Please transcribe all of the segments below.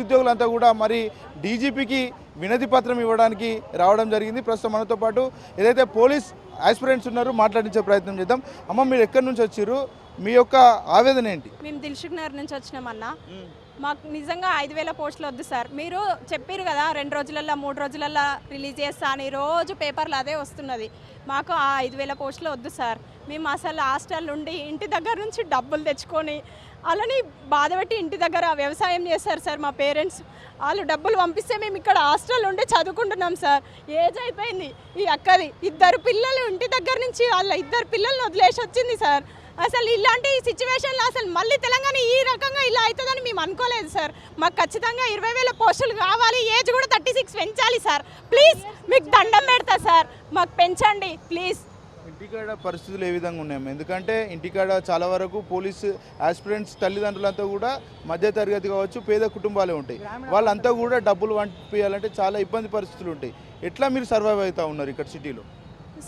ఉద్యోగులంతా కూడా మరి డీజీపీకి వినతి పత్రం ఇవ్వడానికి రావడం జరిగింది. ప్రస్తుతం మనతో పాటు ఏదైతే పోలీస్ ఆస్పిరెంట్స్ ఉన్నారో మాట్లాడించే ప్రయత్నం చేద్దాం. అమ్మ, మీరు ఎక్కడి నుంచి వచ్చారు? మీ యొక్క ఆవేదన ఏంటి? మేము దిల్సుఖ్ నగర్ నుంచి వచ్చినామన్నా. మాకు నిజంగా 5,000 పోస్టులు వద్దు సార్. మీరు చెప్పారు కదా 2 రోజులల్లో 3 రోజులల్లో రిలీజ్ చేస్తా అని, రోజు పేపర్లు అదే వస్తున్నది. మాకు ఆ 5,000 పోస్టులు వద్దు సార్. మేము అసలు హాస్టల్ నుండి ఇంటి దగ్గర నుంచి డబ్బులు తెచ్చుకొని అలాని బాధపెట్టి ఇంటి దగ్గర వ్యవసాయం చేస్తారు సార్ మా పేరెంట్స్. వాళ్ళు డబ్బులు పంపిస్తే మేము ఇక్కడ హాస్టల్ ఉండి చదువుకుంటున్నాం సార్. ఏజ్ అయిపోయింది ఈ అక్కది. 2 పిల్లలు ఇంటి దగ్గర నుంచి వాళ్ళ 2 పిల్లల్ని వదిలేసి వచ్చింది సార్. అసలు ఇలాంటి సిచ్యువేషన్లో అసలు మళ్ళీ తెలంగాణ ఈ రకంగా ఇలా అవుతుందని మేము అనుకోలేదు సార్. మాకు ఖచ్చితంగా 20,000 పోస్టులు కావాలి. ఏజ్ కూడా 36 పెంచాలి సార్. ప్లీజ్ మీకు దండం పెడతా సార్, మాకు పెంచండి ప్లీజ్. ఇంటికాడ పరిస్థితులు ఏ విధంగా ఉన్నాయమ్మా? ఎందుకంటే ఇంటికాడ చాలా వరకు పోలీసు ఆస్పిరెంట్స్ తల్లిదండ్రులంతా కూడా మధ్యతరగతి కావచ్చు, పేద కుటుంబాలే ఉంటాయి. వాళ్ళంతా కూడా డబ్బులు పంపించాలంటే చాలా ఇబ్బంది పరిస్థితులు ఉంటాయి. ఎట్లా మీరు సర్వైవ్ అవుతూ ఉన్నారు ఇక్కడ సిటీలో?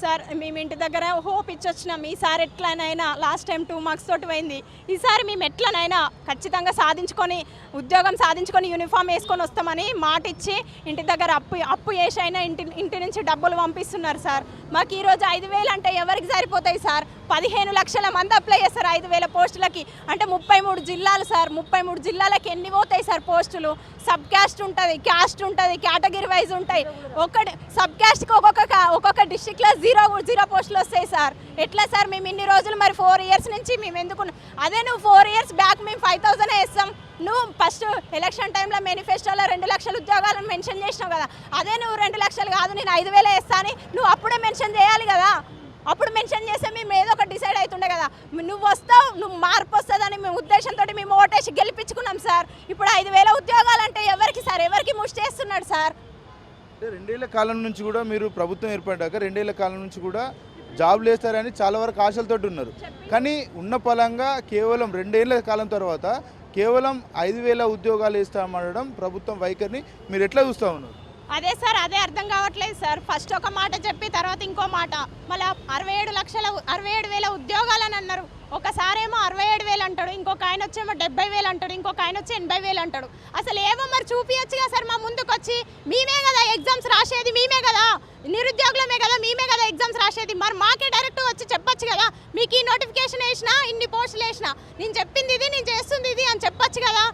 సార్ మేము ఇంటి దగ్గర హోప్ ఇచ్చొచ్చినాం. ఈసారి ఎట్లనైనా లాస్ట్ టైం 2 మార్క్స్ తోటి పోయింది. ఈసారి మేము ఎట్లనైనా ఖచ్చితంగా సాధించుకొని ఉద్యోగం సాధించుకొని యూనిఫామ్ వేసుకొని వస్తామని మాట ఇచ్చి ఇంటి దగ్గర అప్పు చేసైనా ఇంటి నుంచి డబ్బులు పంపిస్తున్నారు సార్. మాకు ఈరోజు 5,000 అంటే ఎవరికి సరిపోతాయి సార్? 15 లక్షల మంది అప్లై చేస్తారు 5,000 పోస్టులకి. అంటే 33 జిల్లాలు సార్. 33 జిల్లాలకి ఎన్ని పోతాయి సార్ పోస్టులు? సబ్ క్యాస్ట్ ఉంటుంది, క్యాస్ట్ ఉంటుంది, కేటగిరీ వైజ్ ఉంటాయి. సబ్ క్యాస్ట్కి ఒక్కొక్క డిస్టిక్లో 0 పోస్టులు వస్తాయి సార్. ఎట్లా సార్? మేము ఇన్ని రోజులు మరి 4 ఇయర్స్ నుంచి మేము ఎందుకు అదే నువ్వు 4 ఇయర్స్ బ్యాక్ మేము 5,000 వేస్తాం. నువ్వు ఫస్ట్ ఎలక్షన్ టైంలో మేనిఫెస్టోలో 2 లక్షల ఉద్యోగాలను మెన్షన్ చేసినావు కదా. అదే నువ్వు 2 లక్షలు కాదు నేను 5,000 వేస్తా అని నువ్వు అప్పుడే మెన్షన్ చేయాలి కదా. అప్పుడు మెన్షన్ చేస్తే మేము ఏదో ఒకటి డిసైడ్ అవుతుండే కదా. నువ్వు వస్తావు, నువ్వు మార్పు వస్తుందని మేము ఉద్దేశంతో మేము ఓటేసి గెలిపించుకున్నాం సార్. ఇప్పుడు 5,000 ఉద్యోగాలు అంటే ఎవరికి సార్? ఎవరికి ముష్టి చేస్తున్నాడు సార్? 2 ఏళ్ల కాలం నుంచి కూడా మీరు ప్రభుత్వం ఏర్పడ్డాక 2 ఏళ్ల కాలం నుంచి కూడా జాబ్లు వేస్తారని చాలా వరకు ఆశలతో ఉన్నారు. కానీ ఉన్న పలంగా కేవలం 2 ఏళ్ల కాలం తర్వాత కేవలం 5,000 ఉద్యోగాలు వేస్తామనడం ప్రభుత్వం వైఖరిని మీరు ఎట్లా చూస్తూ ఉన్నారు? అదే సార్, అదే అర్థం కావట్లేదు సార్. ఫస్ట్ ఒక మాట చెప్పి తర్వాత ఇంకో మాట. మళ్ళీ 67,000 ఉద్యోగాలని అన్నారు. ఒకసారేమో 67,000 అంటాడు, ఇంకొక ఆయన వచ్చేమో 70,000 అంటాడు, ఇంకొక ఆయన వచ్చి 80,000 అంటాడు. అసలు ఏమో మరి చూపించచ్చుగా సార్ మా ముందుకు వచ్చి. మేమే కదా ఎగ్జామ్స్ రాసేది, మేమే కదా నిరుద్యోగులమే కదా, మేమే కదా ఎగ్జామ్స్ రాసేది. మరి మాకే డైరెక్ట్ వచ్చి చెప్పొచ్చు కదా, మీకు ఈ నోటిఫికేషన్ వేసినా, ఇన్ని పోస్టులు వేసినా, నేను చెప్పింది ఇది, నేను చేస్తుంది ఇది అని చెప్పొచ్చు కదా.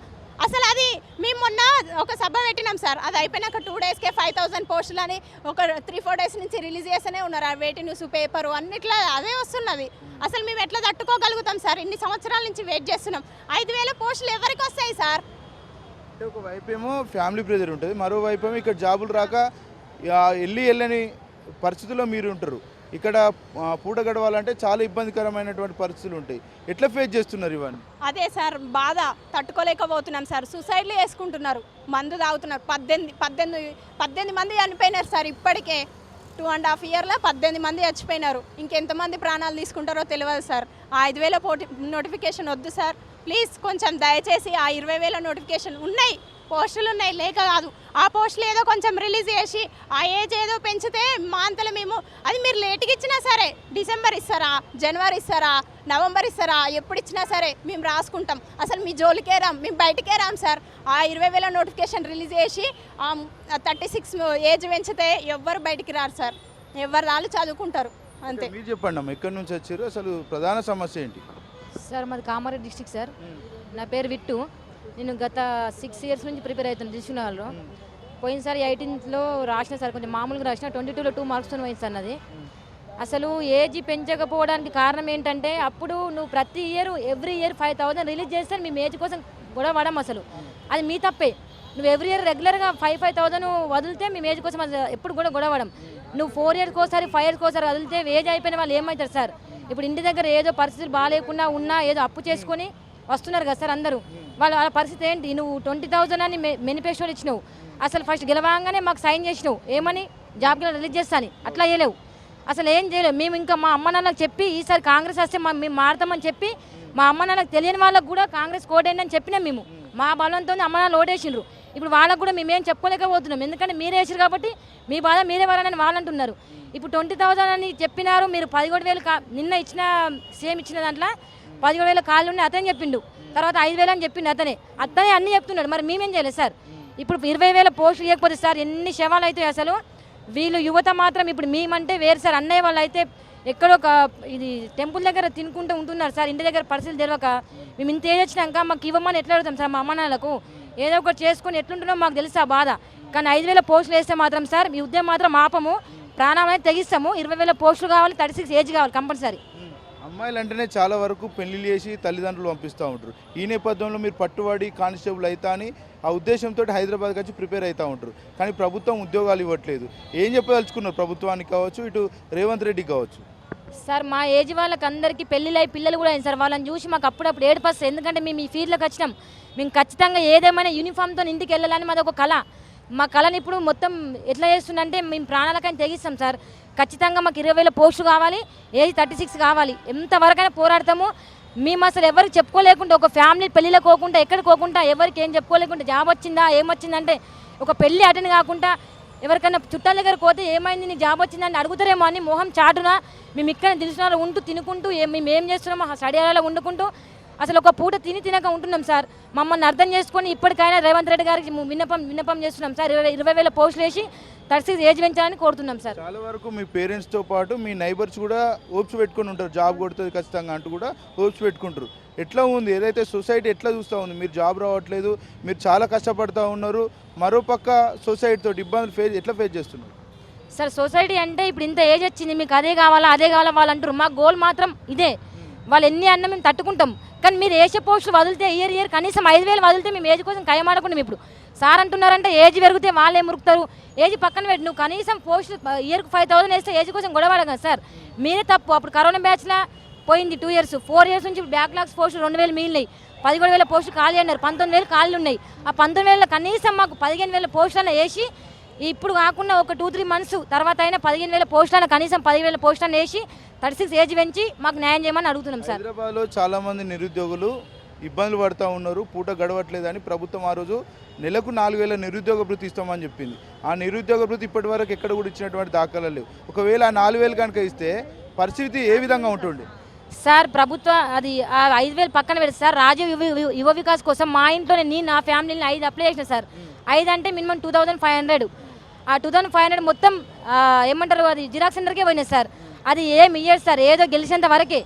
అసలు అది మేము మొన్న ఒక సభ పెట్టినాం సార్. అది అయిపోయినాక 2 డేస్కే 5,000 పోస్టులు అని ఒక 3-4 డేస్ నుంచి రిలీజ్ చేస్తూనే ఉన్నారు. వేటి న్యూస్ పేపరు అన్నిట్లా అదే వస్తున్నది. అసలు మేము ఎట్లా తట్టుకోగలుగుతాం సార్? ఇన్ని సంవత్సరాల నుంచి వెయిట్ చేస్తున్నాం. 5,000 పోస్టులు ఎవరికి వస్తాయి సార్? అంటే ఒకవైపు ఏమో ఫ్యామిలీ ప్రెజర్ ఉంటుంది, మరోవైపు ఏమో ఇక్కడ జాబులు రాక వెళ్ళని పరిస్థితుల్లో మీరు ఉంటారు. ఇక్కడ పూట గడవాలంటే చాలా ఇబ్బందికరమైనటువంటి పరిస్థితులు ఉంటాయి. ఎట్లా ఫేస్ చేస్తున్నారు ఇవన్నీ? అదే సార్ బాధ, తట్టుకోలేకపోతున్నాం సార్. సూసైడ్లు చేసుకుంటున్నారు, మందు తాగుతున్నారు. 18 మంది చనిపోయినారు సార్. ఇప్పటికే 2.5 ఇయర్లో 18 మంది చచ్చిపోయినారు. ఇంకెంతమంది ప్రాణాలు తీసుకుంటారో తెలియదు సార్. ఆ 5,000 నోటిఫికేషన్ వద్దు సార్ ప్లీజ్. కొంచెం దయచేసి ఆ 20,000 నోటిఫికేషన్ ఉన్నాయి, పోస్టులు ఉన్నాయి, లేక కాదు. ఆ పోస్టులు ఏదో కొంచెం రిలీజ్ చేసి ఆ ఏజ్ ఏదో పెంచితే మా అంతలో మేము అది మీరు లేట్గా ఇచ్చినా సరే, డిసెంబర్ ఇస్తారా, జనవరి ఇస్తారా, నవంబర్ ఇస్తారా, ఎప్పుడు ఇచ్చినా సరే మేము రాసుకుంటాం. అసలు మీ జోలికే రాం, మేము బయటకే రాం సార్. ఆ 20,000 నోటిఫికేషన్ రిలీజ్ చేసి 36 ఏజ్ పెంచితే ఎవ్వరు బయటికి రారు సార్. ఎవరు రాళ్ళు చదువుకుంటారు అంతే. మీరు చెప్పండి అమ్మా, ఎక్కడి నుంచి వచ్చారు? అసలు ప్రధాన సమస్య ఏంటి? సార్ మాది కామారెడ్డి డిస్టిక్ సార్. నా పేరు విట్టు. నేను గత 6 ఇయర్స్ నుంచి ప్రిపేర్ అవుతాను దిల్సుఖ్నగర్లో. పోయినసారి 18లో రాసిన సార్, కొంచెం మామూలుగా రాసిన. 22లో 2 మార్క్స్తో పోయింది సార్ నాది. అసలు ఏజ్ పెంచకపోవడానికి కారణం ఏంటంటే అప్పుడు నువ్వు ప్రతి ఇయర్ ఎవ్రీ ఇయర్ 5,000 రిలీజ్ చేస్తే మేము ఏజ్ కోసం గొడవ పడము. అసలు అది మీ తప్పే. నువ్వు ఎవ్రీ ఇయర్ రెగ్యులర్గా 5,000 వదిలితే మేము ఏజ్ కోసం ఎప్పుడు కూడా గొడవ పడం. నువ్వు 4 ఇయర్స్కి ఒకసారి 5 ఇయర్స్కి ఒకసారి వదిలితే ఏజ్ అయిపోయిన వాళ్ళు ఏమవుతారు సార్? ఇప్పుడు ఇంటి దగ్గర ఏదో పరిస్థితులు బాగాలేకుండా ఉన్నా ఏదో అప్పు చేసుకొని వస్తున్నారు కదా సార్ అందరూ. వాళ్ళ పరిస్థితి ఏంటి? నువ్వు 20,000 అని మేనిఫెస్టోలు ఇచ్చినావు. అసలు ఫస్ట్ గెలవంగానే మాకు సైన్ చేసినావు ఏమని, జాబ్ రిలీజ్ చేస్తాను. అట్లా చేయలేవు, అసలు ఏం చేయలేవు. మేము ఇంకా మా అమ్మ నాన్నలకు చెప్పి ఈసారి కాంగ్రెస్ వస్తే మేము మారుతామని చెప్పి మా అమ్మ నాన్నకు తెలియని వాళ్ళకు కూడా కాంగ్రెస్ కోటేయండి అని చెప్పినాం మేము. మా బలంతో అమ్మ నాన్న ఓటేసిండ్రు. ఇప్పుడు వాళ్ళకు కూడా మేమేం చెప్పుకోలేకపోతున్నాం, ఎందుకంటే మీరే వేసారు కాబట్టి మీ బాధ మీరే వరని వాళ్ళు అంటున్నారు. ఇప్పుడు 20,000 అని చెప్పినారు, మీరు 17,000 నిన్న ఇచ్చిన సేమ్ ఇచ్చిన దాంట్లో 17,000 ఖాళీ ఉన్నాయి అతని చెప్పిండు. తర్వాత 5,000 అని చెప్పిండు అతనే అన్నీ చెప్తున్నాడు. మరి మేమేం చేయలేదు సార్. ఇప్పుడు 20,000 పోస్టులు ఇవ్వకపోతే సార్ ఎన్ని శవాలు అవుతాయి అసలు. వీళ్ళు యువత మాత్రం ఇప్పుడు మేమంటే వేరు సార్. అన్నయ్య వాళ్ళు అయితే ఎక్కడో ఒక ఇది టెంపుల్ దగ్గర తినుకుంటూ ఉంటున్నారు సార్. ఇంటి దగ్గర పరిస్థితులు తెలియక మేము ఇంత ఏజ్ వచ్చినాక మాకు ఇవ్వమని ఎట్లా అడుగుతాం సార్. మా అమ్మ నాన్నలకు ఏదో ఒకటి చేసుకొని ఎట్లుంటున్నామో మాకు తెలుసు ఆ బాధ. కానీ 5,000 పోస్టులు వేస్తే మాత్రం సార్ మీ ఉద్యమం మాత్రం ఆపము, ప్రాణాలను తెగిస్తాము. 20,000 పోస్టులు కావాలి, 36 ఏజ్ కావాలి కంపల్సరీ. అమ్మాయిలు అంటేనే చాలా వరకు పెళ్లిళ్ళు చేసి తల్లిదండ్రులు పంపిస్తూ ఉంటారు. ఈ నేపథ్యంలో మీరు పట్టుబడి కానిస్టేబుల్ అవుతా అని ఆ ఉద్దేశంతో హైదరాబాద్కి వచ్చి ప్రిపేర్ అవుతూ ఉంటారు. కానీ ప్రభుత్వం ఉద్యోగాలు ఇవ్వట్లేదు. ఏం చెప్పదలుచుకున్నారు ప్రభుత్వానికి కావచ్చు, ఇటు రేవంత్ రెడ్డికి కావచ్చు? సార్ మా ఏజ్ వాళ్ళకి అందరికీ పెళ్ళిళ్ళు అయి పిల్లలు కూడా అయింది సార్. వాళ్ళని చూసి మాకు అప్పుడప్పుడు ఏడుపొస్తుంది. ఎందుకంటే మేము ఈ ఫీల్డ్లోకి వచ్చినాం. మేము ఖచ్చితంగా ఏదేమైనా యూనిఫామ్తో ఇంటికి వెళ్ళాలని మాది ఒక కళ. మా కళని ఇప్పుడు మొత్తం ఎట్లా చేస్తుందంటే మేము ప్రాణాలకైనా తెగిస్తాం సార్. ఖచ్చితంగా మాకు 20,000 పోస్టులు కావాలి, ఏజ్ 36 కావాలి. ఎంతవరకైనా పోరాడతాము. మేము అసలు ఎవరికి చెప్పుకోలేకుండా ఒక ఫ్యామిలీ పెళ్ళిలో పోకుండా ఎక్కడికి పోకుండా ఎవరికి ఏం చెప్పుకోలేకుండా జాబ్ వచ్చిందా ఏమొచ్చిందంటే ఒక పెళ్ళి అటెండ్ కాకుండా ఎవరికైనా చుట్టాల దగ్గర పోతే ఏమైంది నీ జాబ్ వచ్చిందని అడుగుతారేమో అని మొహం చాటున మేము ఇక్కడ తెలిసిన ఉంటూ తినుకుంటూ మేము ఏం చేస్తున్నామో స్టడీ అలా వండుకుంటూ అసలు ఒక పూట తినక ఉంటున్నాం సార్. మమ్మల్ని అర్థం చేసుకొని ఇప్పటికైనా రేవంత్ రెడ్డి గారికి విన్నపం చేస్తున్నాం సార్. 20,000 పోస్టులు వేసి 36 ఏజ్ పెంచాలని కోరుతున్నాం సార్. చాలా వరకు మీ పేరెంట్స్తో పాటు మీ నైబర్స్ కూడా హోప్స్ పెట్టుకొని ఉంటారు. జాబ్ కొడుతుంది ఖచ్చితంగా అంటూ కూడా హోప్స్ పెట్టుకుంటారు. ఎట్లా ఉంది ఏదైతే సొసైటీ ఎట్లా చూస్తూ ఉంది? మీరు జాబ్ రావట్లేదు, మీరు చాలా కష్టపడుతూ ఉన్నారు, మరోపక్క సొసైటీతో ఇబ్బందులు ఎట్లా ఫేస్ చేస్తున్నారు? సార్ సొసైటీ అంటే ఇప్పుడు ఇంత ఏజ్ వచ్చింది మీకు అదే కావాలా వాళ్ళు అంటారు. మా గోల్ మాత్రం ఇదే. వాళ్ళు ఎన్ని అన్నా మేము తట్టుకుంటాం. కానీ మీరు వేసే పోస్టులు వదిలితే ఇయర్ కనీసం 5,000 వదిలితే మేము ఏజ్ కోసం ఖయమాడకుండా ఇప్పుడు సార్ అంటున్నారంటే ఏజ్ పెరిగితే వాళ్ళే మురుకుతారు. ఏజ్ పక్కన పెట్టి నువ్వు కనీసం పోస్టులు ఇయర్కి 5,000 వేస్తే ఏజ్ కోసం గొడవడ కదా సార్. మీరే తప్పు. అప్పుడు కరోనా బ్యాచ్లా పోయింది 2 years 4 years నుంచి బ్యాక్లాగ్స్ పోస్టులు 2,000 మిగిలినాయి. 11,000 పోస్టులు ఖాళీ అన్నారు. 19,000 ఖాళీ ఉన్నాయి. ఆ 19,000 కనీసం మాకు 15,000 పోస్టులను వేసి ఇప్పుడు కాకుండా ఒక 2-3 months తర్వాత అయినా 15,000 పోస్టులను కనీసం 10,000 పోస్టులను వేసి 36 ఏజ్ పెంచి మాకు న్యాయం చేయమని అడుగుతున్నాం సార్. హైదరాబాద్లో చాలామంది నిరుద్యోగులు ఇబ్బందులు పడుతూ ఉన్నారు. పూట గడవట్లేదని ప్రభుత్వం ఆ రోజు నెలకు 4,000 నిరుద్యోగ భృతి ఇస్తామని చెప్పింది. ఆ నిరుద్యోగ భృతి ఇప్పటి వరకు ఎక్కడ కూడా ఇచ్చినటువంటి దాఖలాలు లేవు. ఒకవేళ ఆ 4,000 కనుక ఇస్తే పరిస్థితి ఏ విధంగా ఉంటుంది సార్? ప్రభుత్వం అది ఆ 5,000 పక్కన పెడితే సార్ రాజీవ్ యువ వికాస్ కోసం మా ఇంట్లోనే నేను నా ఫ్యామిలీని 5 అప్లై చేసిన సార్. 5 అంటే మినిమం 2,500. ఆ 2,500 మొత్తం ఏమంటారు అది జిరాక్స్ సెంటర్కే పోయినాయి సార్. అది ఏమి ఇయ్యడు సార్, ఏదో గెలిచేంత వరకే.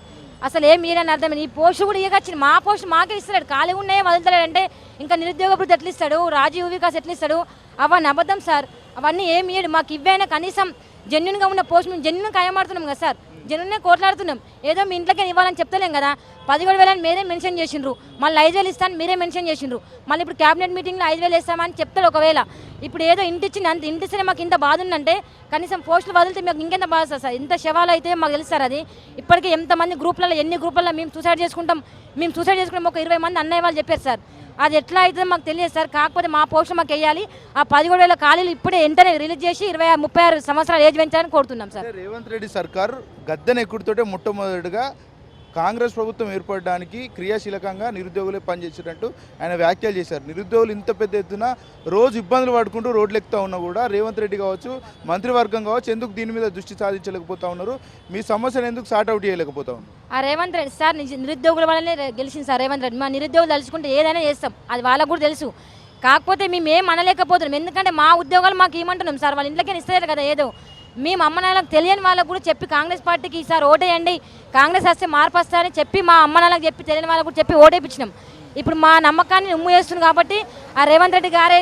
అసలు ఏమి ఇయ్యని అర్థమైంది. ఈ పోస్టు కూడా ఇయ్యకొచ్చింది. మా పోస్టు మాకే ఇస్తాడు, ఖాళీ ఉన్నాయే వదులుతాడు. అంటే ఇంకా నిరుద్యోగ భృతి ఎట్లా ఇస్తాడు, రాజీవ్ వికాస్ ఎట్లా ఇస్తాడు? అవన్నీ అబద్ధం సార్. అవన్నీ ఏమి ఇయ్యడు. మాకు ఇవ్వైనా కనీసం జెన్యున్గా ఉన్న పోస్ట్ మేము జెన్యున్ ఖాయమాడుతున్నాం కదా సార్. జనున్నే కోట్లాడుతున్నాం. ఏదో మీ ఇంట్లోకే ఇవ్వాలని చెప్తలేం కదా. 17,000 మీరే మెన్షన్ చేసిండ్రు, మళ్ళీ 5,000 ఇస్తాను మీరే మెన్షన్ చేసిండ్రు. మళ్ళీ ఇప్పుడు క్యాబినెట్ మీటింగ్లో 5,000 ఇస్తామని చెప్తాడు. ఒకవేళ ఇప్పుడు ఏదో ఇంటి ఇచ్చింది అంత ఇంటిస్తేనే మాకు ఇంత బాధ ఉందంటే కనీసం పోస్టులు వదిలితే మాకు ఇంకెంత బాధ సార్. ఇంత శవాలు అయితే మాకు తెలుసు సార్. అది ఇప్పటికే ఎంతమంది గ్రూప్లలో ఎన్ని గ్రూప్లలో మేము సూసైడ్ చేసుకుంటాం ఒక 20 మంది అన్నయ్య వాళ్ళు చెప్పారు సార్. అది ఎట్లా అవుతుందో మాకు తెలియదు సార్. కాకపోతే మా పోస్టులు మాకు వేయాలి. ఆ 17,000 ఖాళీలు ఇప్పుడే వెంటనే రిలీజ్ చేసి 36 సంవత్సరాల ఏజ్ పెంచాలని కోరుతున్నాం సార్. రేవంత్ రెడ్డి సర్కార్ గద్దెనెక్కుడుతోటే మొట్టమొదటిగా కాంగ్రెస్ ప్రభుత్వం ఏర్పడడానికి క్రియాశీలకంగా నిరుద్యోగులే పనిచేసినట్టు ఆయన వ్యాఖ్యలు చేశారు. నిరుద్యోగులు ఇంత పెద్ద ఎత్తున రోజు ఇబ్బందులు పడుకుంటూ రోడ్లు ఎక్కుతూ ఉన్నా కూడా రేవంత్ రెడ్డి కావచ్చు, మంత్రివర్గం కావచ్చు, ఎందుకు దీని మీద దృష్టి సాధించలేకపోతా ఉన్నారు? మీ సమస్యను ఎందుకు సార్ట్అవుట్ చేయలేకపోతా ఉన్నారు? ఆ రేవంత్ రెడ్డి సార్ నిరుద్యోగుల వల్లనే గెలిచింది సార్ రేవంత్ రెడ్డి. మా నిరుద్యోగులు తలుచుకుంటే ఏదైనా చేస్తాం, అది వాళ్ళకు కూడా తెలుసు. కాకపోతే మేము ఏం అనలేకపోతున్నాం. ఎందుకంటే మా ఉద్యోగాలు మాకు ఏమంటున్నాం సార్. వాళ్ళ ఇంట్లోకే ఇస్తారు కదా. ఏదో మేము అమ్మ నాన్నలకు తెలియని వాళ్ళకు కూడా చెప్పి కాంగ్రెస్ పార్టీకి ఈసారి ఓటేయండి, కాంగ్రెస్ వస్తే మార్పు వస్తారని చెప్పి మా అమ్మ నాన్నలకు చెప్పి తెలియని వాళ్ళకు కూడా చెప్పి ఓటేపించినాం. ఇప్పుడు మా నమ్మకాన్ని ఉమ్ము చేస్తుంది కాబట్టి ఆ రేవంత్ రెడ్డి గారే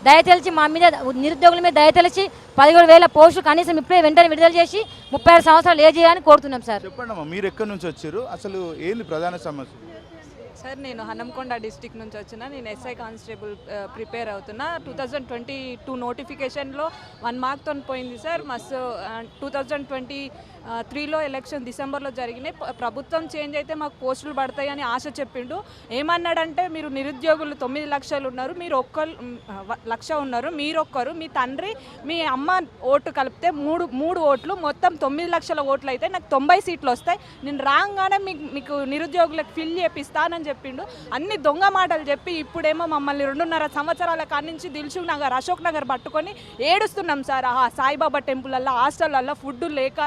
దయతెలిచి మా మీద నిరుద్యోగుల మీద దయతెలిచి 17,000 పోస్టులు కనీసం ఇప్పుడే వెంటనే విడుదల చేసి 36 సంవత్సరాలు ఏజ్ చేయాలని కోరుతున్నాం సార్. చెప్పండి అమ్మా, మీరు ఎక్కడి నుంచి వచ్చారు, అసలు ఏంది ప్రధాన సమస్య? సార్ నేను హనంకొండ డిస్టిక్ నుంచి వచ్చిన. నేను ఎస్ఐ కానిస్టేబుల్ ప్రిపేర్ అవుతున్నా. 2022 నోటిఫికేషన్లో 1 మార్క్తో పోయింది సార్. మస్తు 2023లో ఎలక్షన్ డిసెంబర్లో జరిగినాయి. ప్రభుత్వం చేంజ్ అయితే మాకు పోస్టులు పడతాయి అని ఆశ చెప్పిండు. ఏమన్నాడంటే మీరు నిరుద్యోగులు 9 లక్షలు ఉన్నారు, మీరు 1 లక్ష ఉన్నారు, మీరొక్కరు, మీ తండ్రి మీ అమ్మ ఓటు కలిపితే 3 ఓట్లు, మొత్తం 9 లక్షల ఓట్లు అయితే నాకు 90 సీట్లు వస్తాయి. నేను రాగానే మీకు నిరుద్యోగులకు ఫిల్ చేపిస్తానని చెప్పిండు. అన్ని దొంగ మాటలు చెప్పి ఇప్పుడేమో మమ్మల్ని 2.5 సంవత్సరాల కాడి నుంచి దిల్సుఖ్ నగర్, అశోక్ నగర్ పట్టుకొని ఏడుస్తున్నాం సార్. సాయిబాబా టెంపులల్లో, హాస్టళ్ళల్లో ఫుడ్ లేక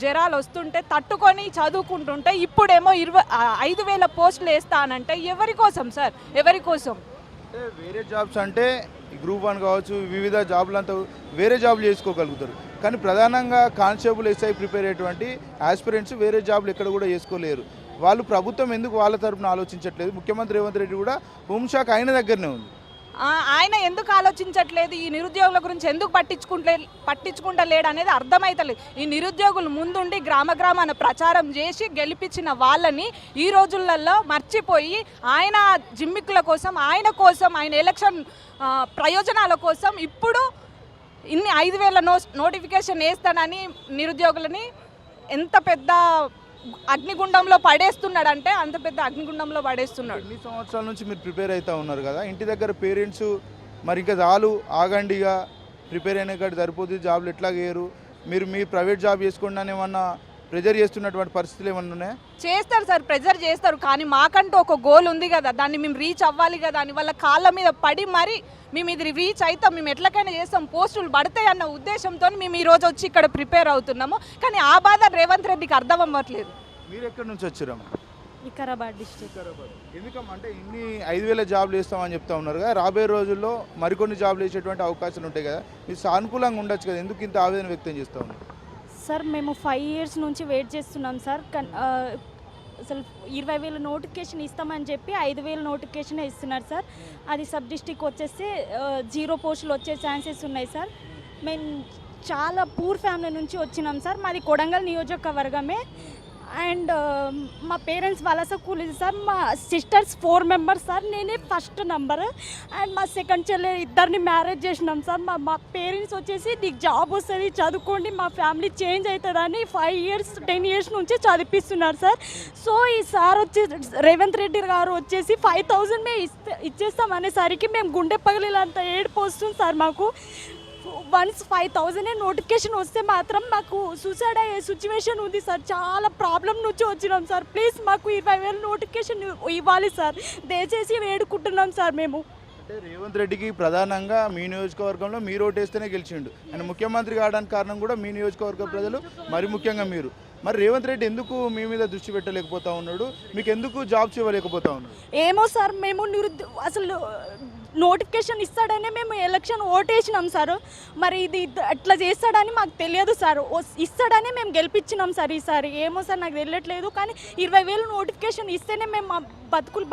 జరాలు వస్తుంటే తట్టుకొని చదువుకుంటుంటే ఇప్పుడేమో 5,000 పోస్టులు వేస్తానంటే ఎవరి కోసం సార్, ఎవరి కోసం? అంటే వేరే జాబ్స్ అంటే గ్రూప్ 1 కావచ్చు, వివిధ జాబులంతా వేరే జాబులు చేసుకోగలుగుతారు. కానీ ప్రధానంగా కానిస్టేబుల్ ఎస్ఐ ప్రిపేర్ అయ్యేటువంటి ఆస్పిరెంట్స్ వేరే జాబులు ఎక్కడ కూడా చేసుకోలేరు. వాళ్ళు ప్రభుత్వం ఎందుకు వాళ్ళ తరపున ఆలోచించట్లేదు? ముఖ్యమంత్రి రేవంత్ రెడ్డి కూడా హోంశాఖ ఆయన దగ్గరనే ఉంది. ఆయన ఎందుకు ఆలోచించట్లేదు? ఈ నిరుద్యోగుల గురించి ఎందుకు పట్టించుకుంటలేడు అనేది అర్థమైతలేదు. ఈ నిరుద్యోగులు ముందుండి గ్రామాన ప్రచారం చేసి గెలిపించిన వాళ్ళని ఈ రోజులలో మర్చిపోయి ఆయన జిమ్మిక్కుల కోసం, ఆయన ఎలక్షన్ ప్రయోజనాల కోసం ఇప్పుడు ఇన్ని 5,000 నోటిఫికేషన్ వేస్తానని నిరుద్యోగులని ఎంత పెద్ద అగ్నిగుండంలో పడేస్తున్నాడంటే అంత పెద్ద అగ్నిగుండంలో పడేస్తున్నాడు. ఎన్ని సంవత్సరాల నుంచి మీరు ప్రిపేర్ అవుతూ ఉన్నారు కదా, ఇంటి దగ్గర పేరెంట్స్ మరి ఇంకా చాలు ఆగండిగా ప్రిపేర్ అయిన కాడ సరిపోతుంది, జాబ్లు ఎట్లా చేయరు, మీరు మీ ప్రైవేట్ జాబ్ చేసుకోండి అని ఏమన్నా ప్రెజర్ చేస్తున్నటువంటి పరిస్థితులు ఏమన్నా ఉన్నాయా? చేస్తారు సార్, ప్రెజర్ చేస్తారు. కానీ మాకంటూ ఒక గోల్ ఉంది కదా, దాన్ని మేము రీచ్ అవ్వాలి కదా అని వాళ్ళ కాళ్ళ మీద పడి మరి మేము ఇది రీచ్ అవుతాం, మేము ఎట్లకైనా చేస్తాం, పోస్టులు పడతాయి అన్న ఉద్దేశంతో మేము ఈరోజు వచ్చి ఇక్కడ ప్రిపేర్ అవుతున్నాము. కానీ ఆ బాధ రేవంత్ రెడ్డికి అర్థం అవ్వట్లేదు. మీరు ఎక్కడి నుంచి వచ్చారమ్మా? వికారాబాద్ డిస్ట్రిక్ట్. ఎందుకమ్మా అంటే ఇన్ని 5,000 జాబ్లు వేస్తామని చెప్తా ఉన్నారు కదా, రాబోయే రోజుల్లో మరికొన్ని జాబ్లు వేసేటువంటి అవకాశాలు ఉంటాయి కదా, మీరు సానుకూలంగా ఉండొచ్చు కదా, ఎందుకు ఇంత ఆవేదన వ్యక్తం చేస్తూ ఉన్నారు? సార్ మేము 5 years నుంచి వెయిట్ చేస్తున్నాం సార్. అసలు 20,000 నోటిఫికేషన్ ఇస్తామని చెప్పి 5,000 నోటిఫికేషన్ ఇస్తున్నారు సార్. అది సబ్ డిస్ట్రిక్ట్ వచ్చేసి 0 పోస్టులు వచ్చే ఛాన్సెస్ ఉన్నాయి సార్. మేము చాలా పూర్ ఫ్యామిలీ నుంచి వచ్చినాం సార్. మాది కొడంగల్ నియోజకవర్గమే. అండ్ మా పేరెంట్స్ వలస కూలి సార్. మా సిస్టర్స్ 4 members సార్, నేనే ఫస్ట్ నంబర్. అండ్ మా సెకండ్ చెల్లె ఇద్దరిని మ్యారేజ్ చేసినాం సార్. మా పేరెంట్స్ వచ్చేసి నీకు జాబ్ వస్తుంది, చదువుకోండి, మా ఫ్యామిలీ చేంజ్ అవుతుందని 5 years 10 years నుంచి చదివిస్తున్నారు సార్. సో ఈ సార్ వచ్చి రేవంత్ రెడ్డి గారు వచ్చేసి 5,000 మేము ఇచ్చేస్తాం అనేసరికి మేము గుండె పగిలేంత ఏడుపు వస్తుంది సార్ మాకు. వన్స్ 5,000 నోటిఫికేషన్ వస్తే మాత్రం మాకు సూసైడ్ అయ్యే సిచ్యువేషన్ ఉంది సార్. చాలా ప్రాబ్లం నుంచి వచ్చినాం సార్. ప్లీజ్ మాకు 20,000 నోటిఫికేషన్ ఇవ్వాలి సార్, దయచేసి వేడుకుంటున్నాం సార్ మేము. అంటే రేవంత్ రెడ్డికి ప్రధానంగా మీ నియోజకవర్గంలో మీరు ఓటేస్తేనే గెలిచిండు, ఆయన ముఖ్యమంత్రి కావడానికి కారణం కూడా మీ నియోజకవర్గ ప్రజలు, మరి ముఖ్యంగా మీరు. మరి రేవంత్ రెడ్డి ఎందుకు మీ మీద దృష్టి పెట్టలేకపోతా ఉన్నాడు, మీకు ఎందుకు జాబ్స్ ఇవ్వలేకపోతా ఉన్నాడు? ఏమో సార్, మేము అసలు నోటిఫికేషన్ ఇస్తాడనే మేము ఎలక్షన్ ఓటేసినాం సార్. మరి ఇది అట్లా చేస్తాడని మాకు తెలియదు సార్. ఇస్తాడనే మేము గెలిపించినాం సార్ ఈసారి. ఏమో సార్ నాకు తెలియట్లేదు. కానీ 20,000 నోటిఫికేషన్ ఇస్తేనే మేము మా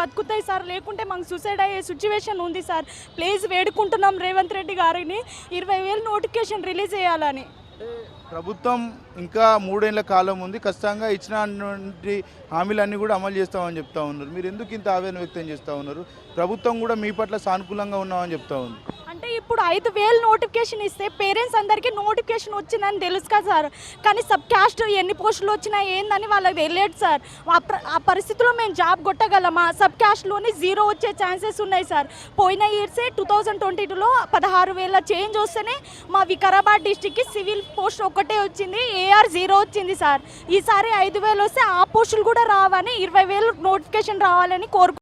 బతుకుతాయి సార్, లేకుంటే మాకు సూసైడ్ అయ్యే సిచ్యువేషన్ ఉంది సార్. ప్లీజ్ వేడుకుంటున్నాం రేవంత్ రెడ్డి గారిని 20,000 నోటిఫికేషన్ రిలీజ్ చేయాలని. ప్రభుత్వం ఇంకా 3 ఏళ్ల కాలం ఉంది, ఖచ్చితంగా ఇచ్చినటువంటి హామీలన్నీ కూడా అమలు చేస్తామని చెప్తా ఉన్నారు. మీరు ఎందుకు ఇంత ఆవేదన వ్యక్తం చేస్తూ ఉన్నారు? ప్రభుత్వం కూడా మీ పట్ల సానుకూలంగా ఉన్నామని చెప్తా ఉంది. అంటే ఇప్పుడు 5,000 నోటిఫికేషన్ ఇస్తే పేరెంట్స్ అందరికీ నోటిఫికేషన్ వచ్చిందని తెలుసు కదా సార్. కానీ సబ్ క్యాస్ట్ ఎన్ని పోస్టులు వచ్చినా ఏందని వాళ్ళకి తెలియదు సార్. ఆ పరిస్థితిలో మేము జాబ్ కొట్టగలమా? సబ్ క్యాస్ట్లోని 0 వచ్చే ఛాన్సెస్ ఉన్నాయి సార్. పోయిన ఇయర్సే 2022లో 16,000 చేంజ్ వస్తేనే మా వికారాబాద్ డిస్టిక్కి సివిల్ పోస్ట్ ఒకటే వచ్చింది, AR 0 వచ్చింది సార్. ఈసారి 5,000 వస్తే ఆ పోస్టులు కూడా రావని 20,000 నోటిఫికేషన్ రావాలని కోరుకుంటున్నాం.